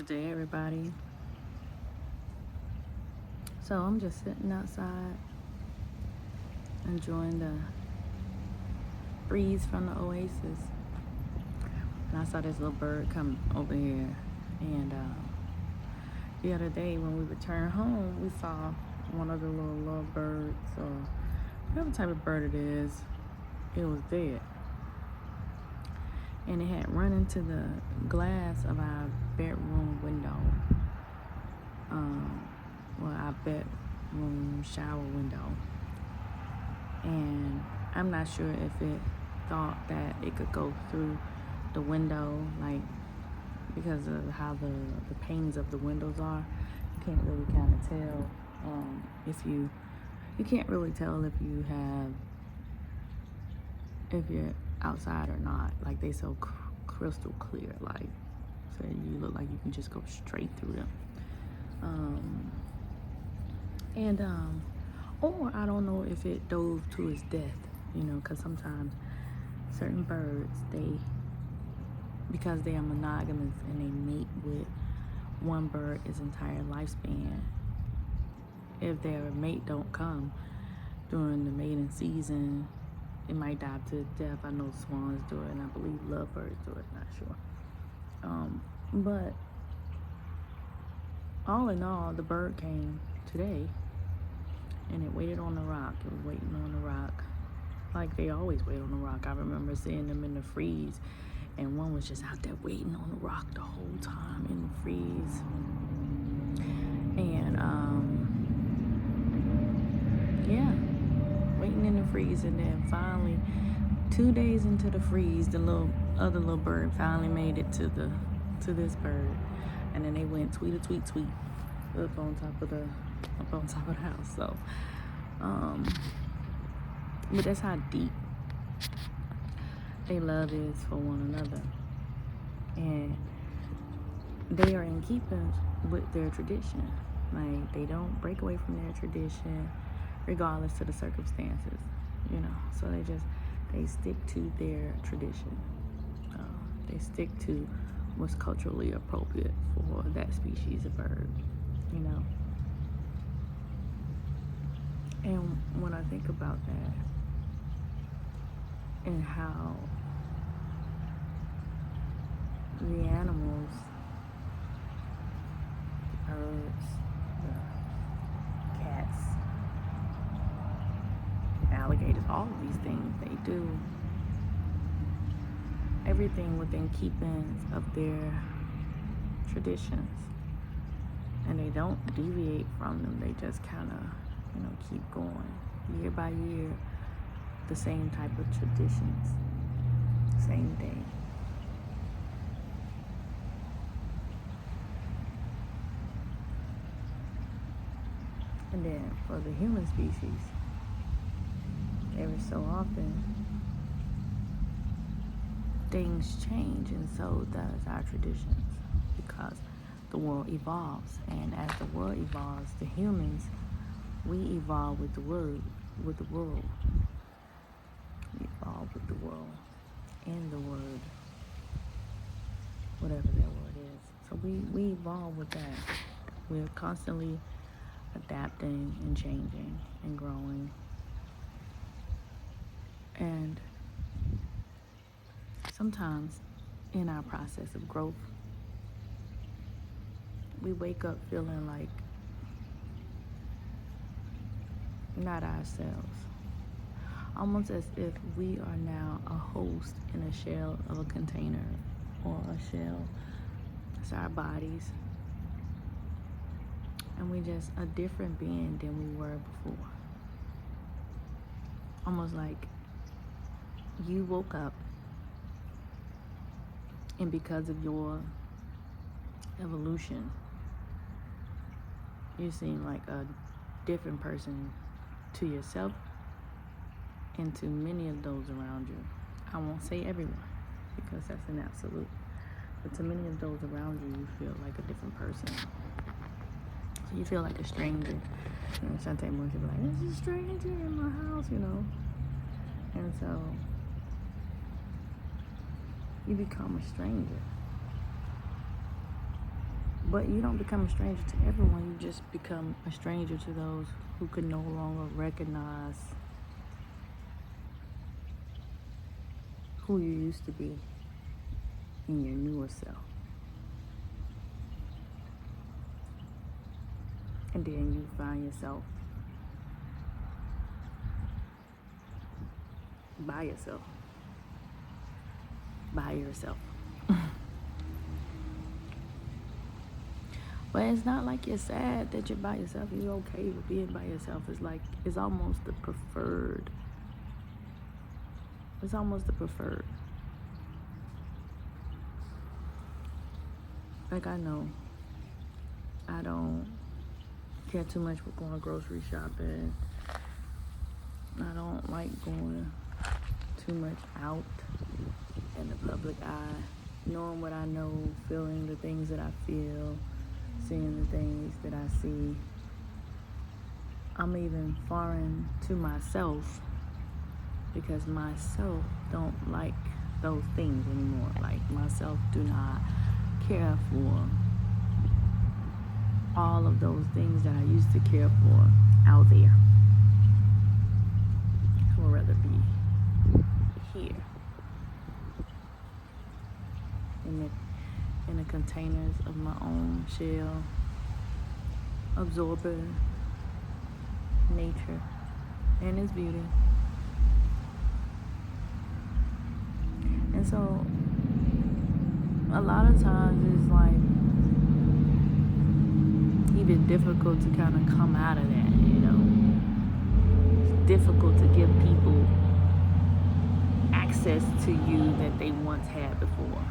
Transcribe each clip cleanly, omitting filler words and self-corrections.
Good day, everybody. So I'm just sitting outside, enjoying the breeze from the oasis. And I saw this little bird come over here. And the other day when we returned home, we saw one of the little birds, or whatever type of bird it is. It was dead. And it had run into the glass of our bedroom window. Our bedroom shower window. And I'm not sure if it thought that it could go through the window, like, because of how the panes of the windows are. You can't really kind of tell if you can't really tell if you're outside or not. Like, they so crystal clear, like, so you look like you can just go straight through them. Or I don't know if it dove to its death, because sometimes certain birds, because they are monogamous and they mate with one bird its entire lifespan, if their mate don't come during the mating season, it might die to death. I know swans do it, and I believe lovebirds do it, not sure. But all in all, the bird came today, and it waited on the rock. It was waiting on the rock, like they always wait on the rock. I remember seeing them in the freeze, and one was just out there waiting on the rock the whole time in the freeze. And waiting in the freeze, and then finally, 2 days into the freeze, the other little bird finally made it to this bird, and then they went tweet up on top of the house. So, but that's how deep their love is for one another, and they are in keeping with their tradition. Like, they don't break away from their tradition, regardless of the circumstances. So they stick to their tradition. They stick to what's culturally appropriate for that species of bird. And when I think about that, and how the animals, the birds, the cats, alligators, all of these things, they do everything within keeping of their traditions, and they don't deviate from them. They just kind of keep going year by year, the same type of traditions, same thing. And then for the human species, every so often things change, and so does our traditions, because the world evolves. And as the world evolves, the humans, we evolve with the world. We evolve with the world and the word, whatever that word is. So we evolve with that. We're constantly adapting and changing and growing. And sometimes in our process of growth, we wake up feeling like not ourselves. Almost as if we are now a host in a shell of a container, or a shell. It's our bodies. And we just a different being than we were before. Almost like you woke up, and because of your evolution, you seem like a different person to yourself and to many of those around you. I won't say everyone, because that's an absolute, but to many of those around you, you feel like a different person. So you feel like a stranger. Shantae Moore should be like, "There's a stranger in my house," And so you become a stranger. But you don't become a stranger to everyone. You just become a stranger to those who can no longer recognize who you used to be in your newer self. And then you find yourself by yourself. But it's not like you're sad that you're by yourself. You're okay with being by yourself. It's almost the preferred. It's almost the preferred. Like, I know I don't care too much for going grocery shopping. I don't like going too much out in the public eye, knowing what I know, feeling the things that I feel, seeing the things that I see. I'm even foreign to myself because myself don't like those things anymore. Like, myself do not care for all of those things that I used to care for out there. I would rather be here in the containers of my own shell, absorbing nature and its beauty. And so a lot of times it's like even difficult to kind of come out of that, It's difficult to give people access to you that they once had before.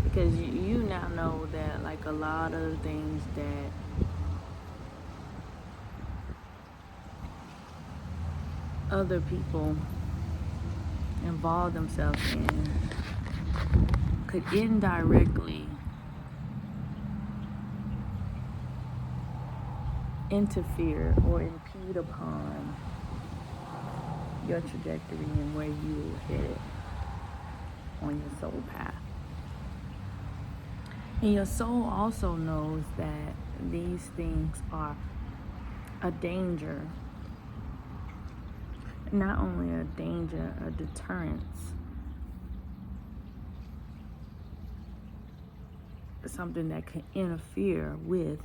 Because you now know that, like, a lot of the things that other people involve themselves in could indirectly interfere or impede upon your trajectory and where you are headed on your soul path. And your soul also knows that these things are a danger. Not only a danger, a deterrence. Something that can interfere with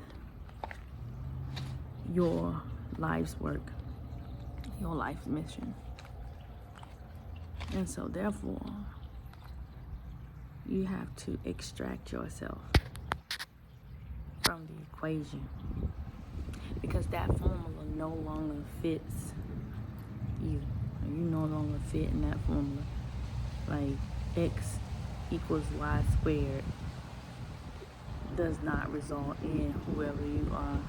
your life's work, your life's mission. And so therefore, you have to extract yourself from the equation, because that formula no longer fits you. You no longer fit in that formula. Like, x equals y squared does not result in whoever you are.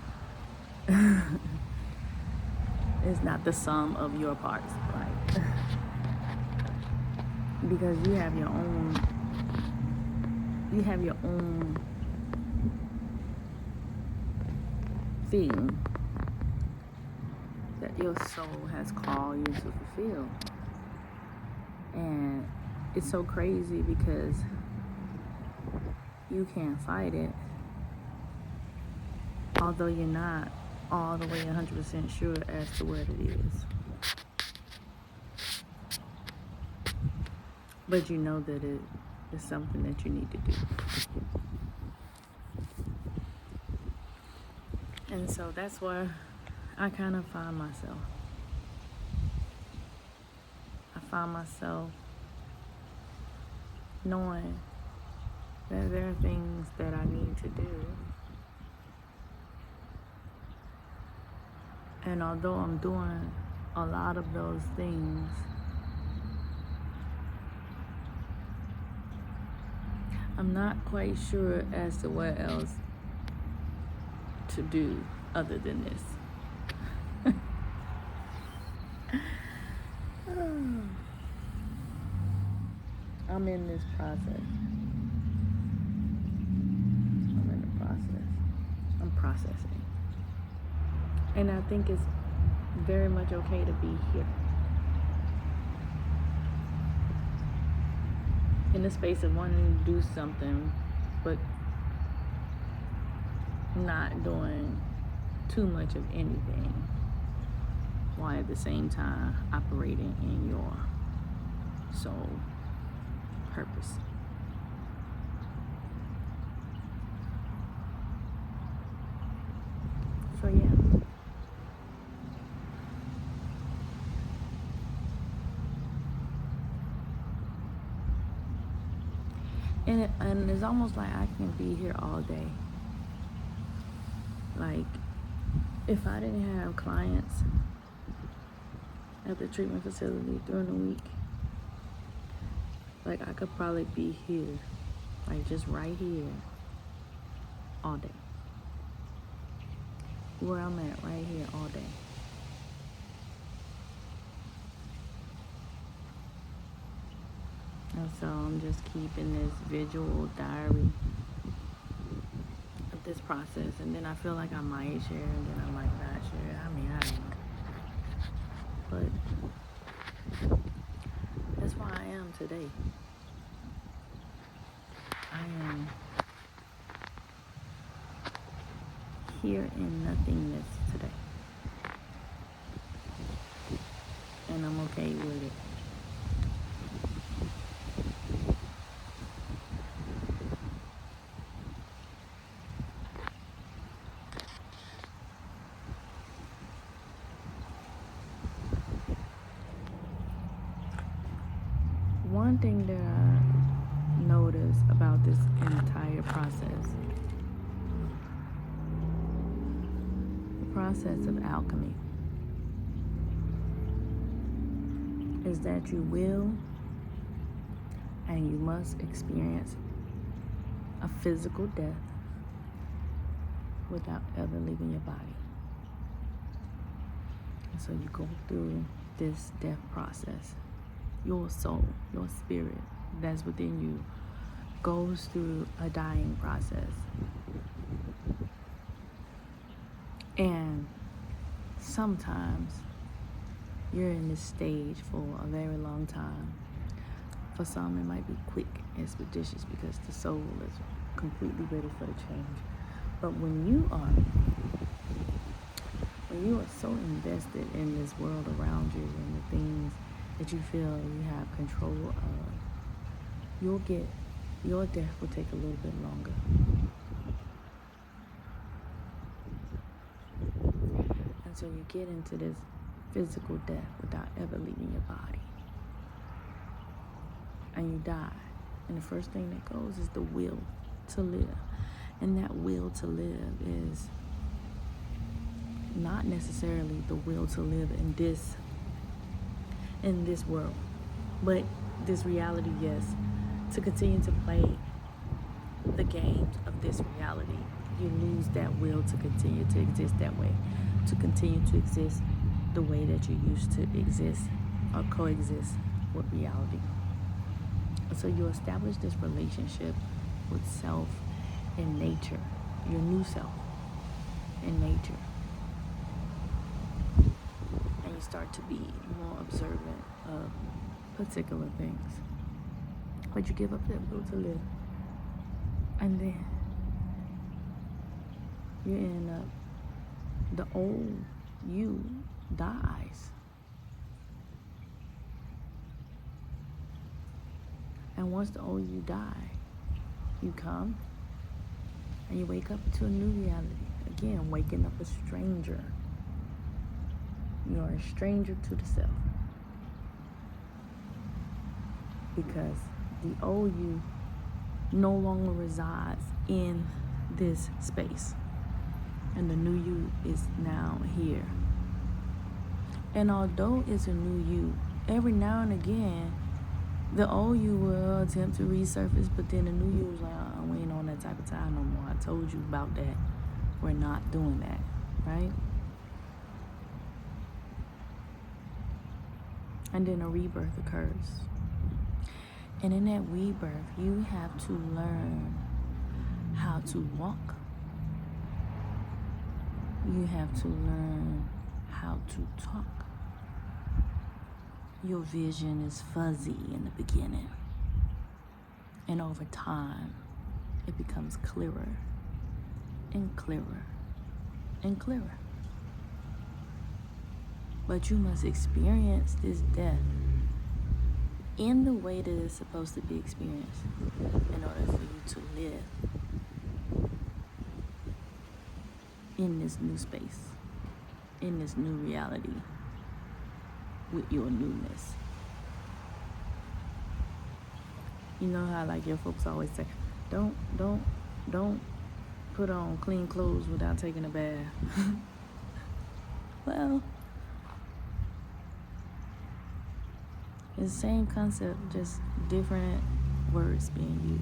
It's not the sum of your parts, right? Because you have your own thing that your soul has called you to fulfill. And it's so crazy because you can't fight it, although you're not all the way 100% sure as to what it is. But you know that it is something that you need to do. And so that's where I kind of find myself. I find myself knowing that there are things that I need to do. And although I'm doing a lot of those things, I'm not quite sure as to what else to do other than this. I'm in this process. I'm in the process. I'm processing. And I think it's very much okay to be here. in the space of wanting to do something, but not doing too much of anything, while at the same time operating in your soul purpose. So yeah. And it's almost like I can be here all day. Like, if I didn't have clients at the treatment facility during the week, like, I could probably be here, like, just right here all day. Where I'm at, right here all day. And so I'm just keeping this visual diary of this process, and then I feel like I might share, and then I might not share. I mean, I don't know. But that's where I am today. I am here in nothingness today. And I'm okay with it. One thing that I noticed about this entire process, the process of alchemy, is that you will and you must experience a physical death without ever leaving your body. And so you go through this death process. Your soul, your spirit that's within you goes through a dying process. And sometimes you're in this stage for a very long time. For some, it might be quick, expeditious, because the soul is completely ready for the change. But when you are so invested in this world around you and the things that you feel you have control of, your death will take a little bit longer. And so you get into this physical death without ever leaving your body. And you die. And the first thing that goes is the will to live. And that will to live is not necessarily the will to live in this world, but this reality, yes, to continue to play the games of this reality. You lose that will to continue to exist that way, to continue to exist the way that you used to exist or coexist with reality. So you establish this relationship with self and nature, your new self and nature. And you start to be more observant of particular things. But you give up that will to live. And then you end up, the old you dies. And once the old you die, you come and you wake up to a new reality. Again, waking up a stranger. You are a stranger to the self. Because the old you no longer resides in this space. And the new you is now here. And although it's a new you, every now and again, the old you will attempt to resurface, but then the new you is like, we ain't on that type of time no more. I told you about that. We're not doing that, right? And then a rebirth occurs. And in that rebirth, you have to learn how to walk. You have to learn how to talk. Your vision is fuzzy in the beginning. And over time, it becomes clearer and clearer and clearer. But you must experience this death in the way that it's supposed to be experienced in order for you to live in this new space, in this new reality, with your newness. You know how like your folks always say, don't put on clean clothes without taking a bath. Well, it's the same concept, just different words being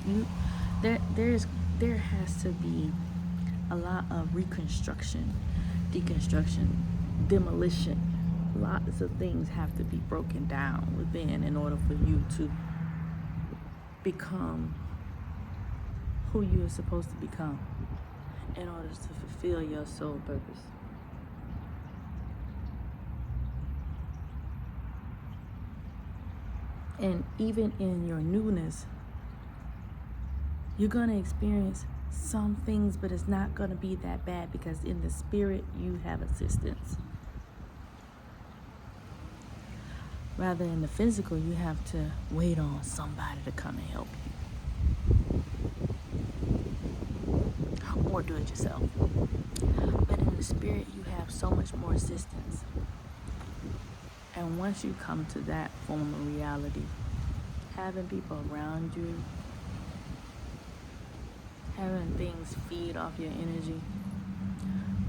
used. There has to be a lot of reconstruction, deconstruction, demolition. Lots of things have to be broken down within in order for you to become who you are supposed to become, in order to fulfill your soul purpose. And even in your newness, you're going to experience some things, but it's not going to be that bad, because in the spirit you have assistance. Rather, in the physical, you have to wait on somebody to come and help you, or do it yourself. But in the spirit, you have so much more assistance. And once you come to that form of reality, having people around you, having things feed off your energy,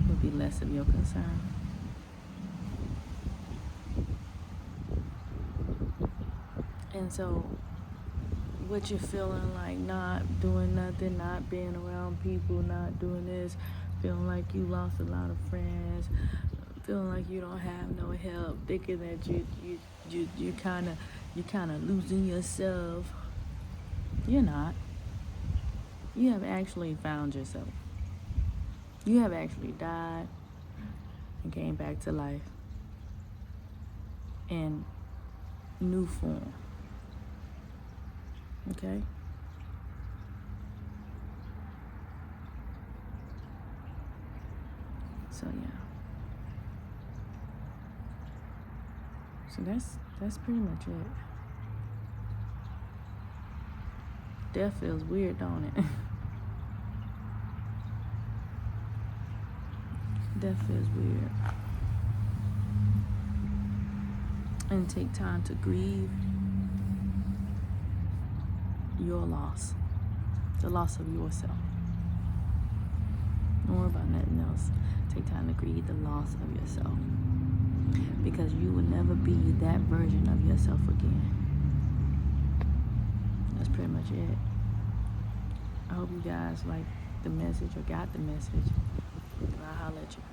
will be less of your concern. And so what you're feeling like, not doing nothing, not being around people, not doing this, feeling like you lost a lot of friends, feeling like you don't have no help, thinking that you kind of losing yourself. You're not. You have actually found yourself. You have actually died and came back to life in new form. Okay? So yeah. So that's pretty much it. Death feels weird, don't it? Death feels weird. And take time to grieve your loss, the loss of yourself. Don't worry about nothing else. Take time to grieve the loss of yourself, because you will never be that version of yourself again. That's pretty much it. I hope you guys like the message or got the message. I'll holler at you.